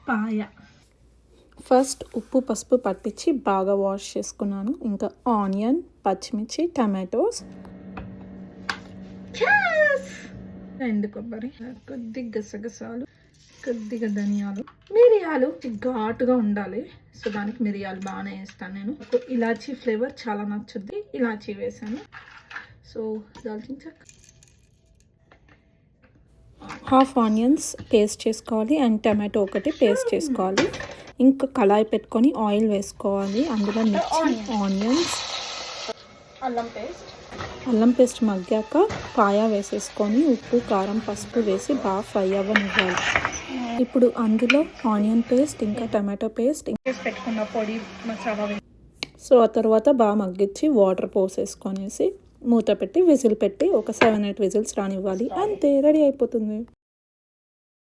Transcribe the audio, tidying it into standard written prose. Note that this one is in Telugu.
పాయ. ఫస్ట్ ఉప్పు పసుపు పట్టించి బాగా వాష్ చేసుకున్నాను. ఇంకా ఆనియన్, పచ్చిమిర్చి, టమాటోస్, ఎండు కొబ్బరి, కొద్దిగా గసగసాలు, కొద్దిగా ధనియాలు, మిరియాలు ఘాటుగా ఉండాలి. సో దానికి మిరియాలు బాగానే వేస్తాను నేను. ఇలాచీ ఫ్లేవర్ చాలా నచ్చుద్ది, ఇలాచీ వేసాను. సో దాల్చిన చెక్క, హాఫ్ ఆనియన్స్ పేస్ట్ చేసుకోవాలి అండ్ టమాటో ఒకటి పేస్ట్ చేసుకోవాలి. ఇంకా కళాయి పెట్టుకొని ఆయిల్ వేసుకోవాలి. అందులో మిర్చి, ఆనియన్స్, అల్లం పేస్ట్ మగ్గాక పాయ వేసేసుకొని ఉప్పు, కారం, పసుపు వేసి బాగా ఫ్రై అవ్వనివ్వాలి. ఇప్పుడు అందులో ఆనియన్ పేస్ట్ ఇంకా టమాటో పేస్ట్ పెట్టుకున్న పొడి మసాలా. సో ఆ తర్వాత బాగా మగ్గించి వాటర్ పోసేసుకొనేసి మూత పెట్టి విజిల్ పెట్టి ఒక 7-8 విజిల్స్ రానివ్వాలి. అంతే, రెడీ అయిపోతుంది.